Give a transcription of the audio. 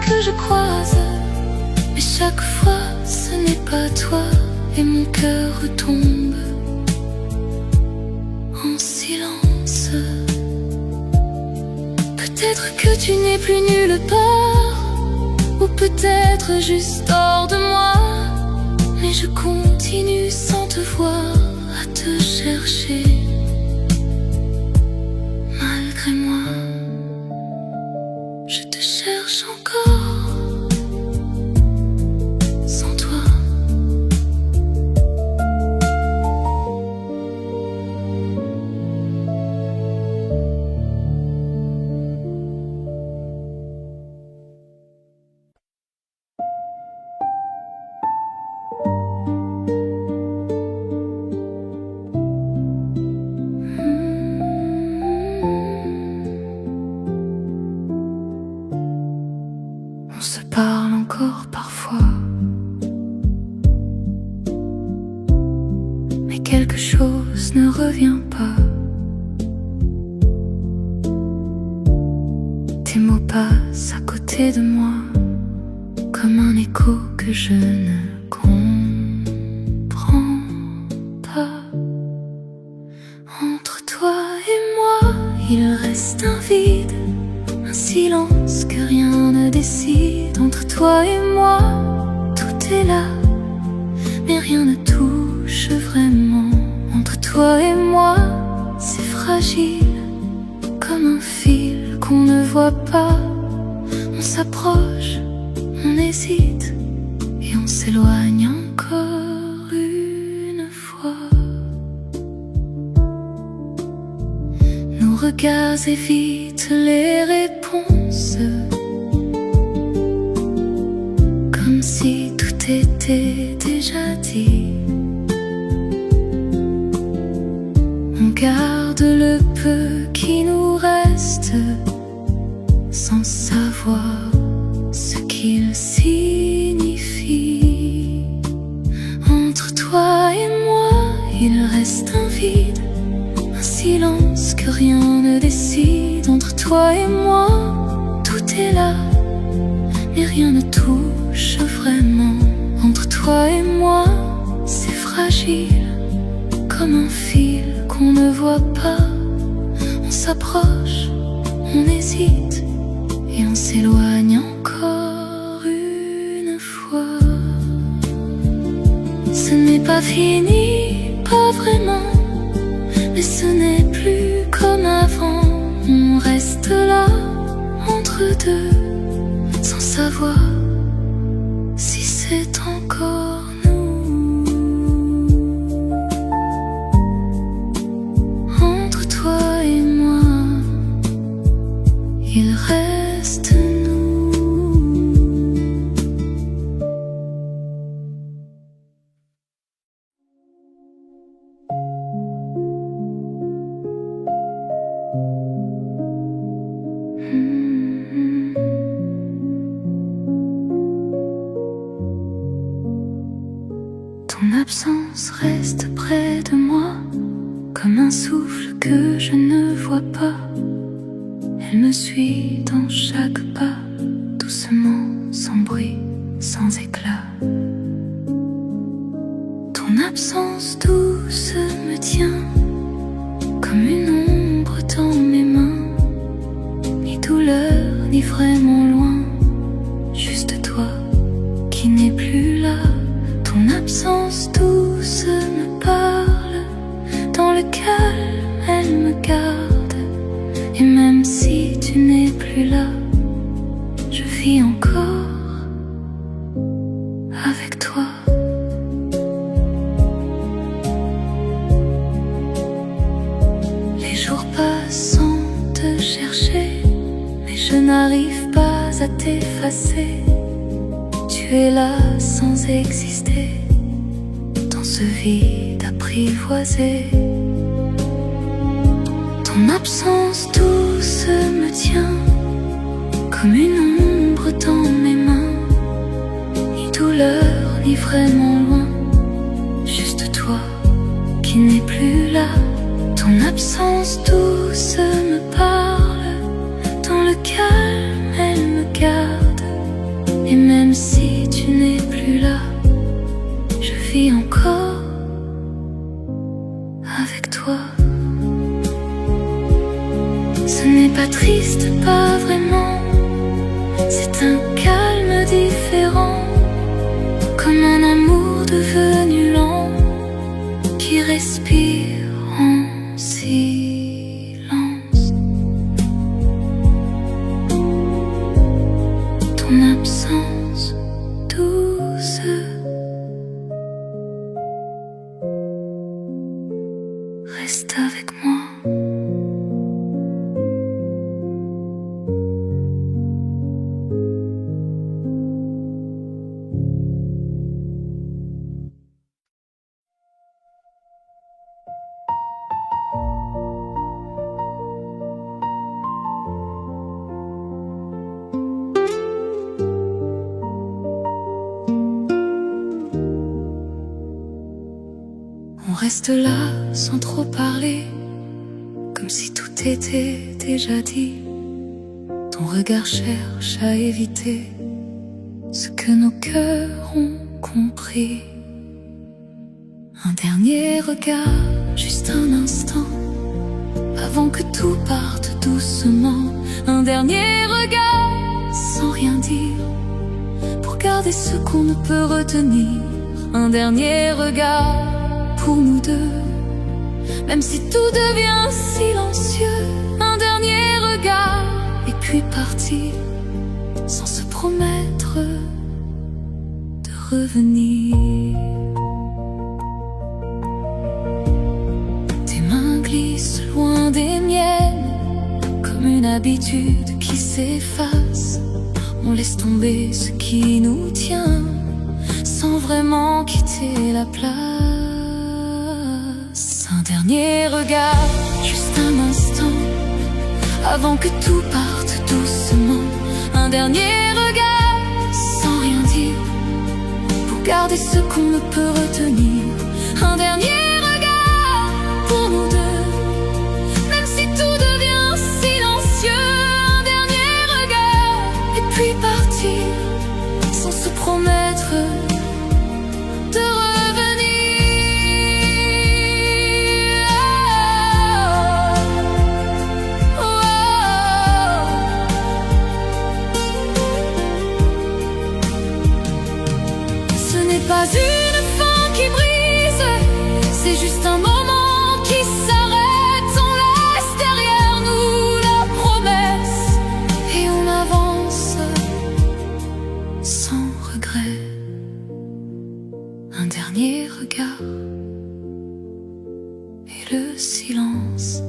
que je croise, mais chaque fois ce n'est pas toi, et mon cœur retombe en silence. Peut-être que tu n'es plus nulle part, ou peut-être juste hors de moi, mais je continue sans te voir à te chercher. Malgré moi, je te cherche encore, sans toi. On se parle encore parfois, mais quelque chose ne revient pas. Tes mots passent à côté de moi, comme un écho que je ne comprends pas. Entre toi et moi, il reste un vide, un silence que rien ne décide. Entre toi et moi, tout est là, mais rien ne touche vraiment. Entre toi et moi, c'est fragile, comme un fil qu'on ne voit pas. On s'approche, on hésite, et on s'éloigne encore une fois. Nos regards évitent les réponses, comme si tout était déjà dit. On garde le peu qui nous reste, sans savoir ce qu'il signifie. Entre toi et moi, il reste un vide, un silence que rien ne décide. Entre toi et moi, tout est là, mais rien ne touche vraiment. Entre toi et moi, c'est fragile, comme un fil qu'on ne voit pas. On s'approche, on hésite, et on s'éloigne encore une fois. Ce n'est pas fini, pas vraiment, mais ce n'est plus comme avant. On reste là, entre deux, sans savoir si c'est encore nous. Entre toi et moi, il reste nous. Ton absence reste près de moi, comme un souffle que je ne vois pas. Elle me suit dans chaque pas, doucement, sans bruit, sans éclat. Ton absence douce me tient, comme une ombre dans mes mains. Ni douleur, ni vraiment loin, juste toi qui n'es plus là. Ton absence douce me parle, dans le calme elle me garde. Et même si tu n'es plus là, je vis encore avec toi. Les jours passent sans te chercher, mais je n'arrive pas à t'effacer. Tu es là sans exister, dans ce vide apprivoisé. Ton absence douce me tient, comme une ombre dans mes mains. Ni douleur, ni vraiment loin, juste toi qui n'es plus là. Ton absence douce me parle, dans le calme elle me garde. Et même si tu n'es plus là, je vis encore avec toi. Ce n'est pas triste, pas vraiment. C'est un calme différent, comme un amour devenu lent, qui respire en silence. Ton absence douce reste avec moi. On reste là sans trop parler, comme si tout était déjà dit. Ton regard cherche à éviter ce que nos cœurs ont compris. Un dernier regard, juste un instant, avant que tout parte doucement. Un dernier regard, sans rien dire, pour garder ce qu'on ne peut retenir. Un dernier regard pour nous deux, même si tout devient silencieux. Un dernier regard, et puis partir, sans se promettre de revenir. Tes mains glissent loin des miennes, comme une habitude qui s'efface. On laisse tomber ce qui nous tient, sans vraiment quitter la place. Un dernier regard, juste un instant, avant que tout parte doucement. Un dernier regard, sans rien dire, pour garder ce qu'on ne peut retenir. Un dernier regard pour nous deux, même si tout devient silencieux. Un dernier regard, et puis partir, sans se promettre de revenir. Pas une fin qui brise, c'est juste un moment qui s'arrête. On laisse derrière nous la promesse et on avance sans regret. Un dernier regard et le silence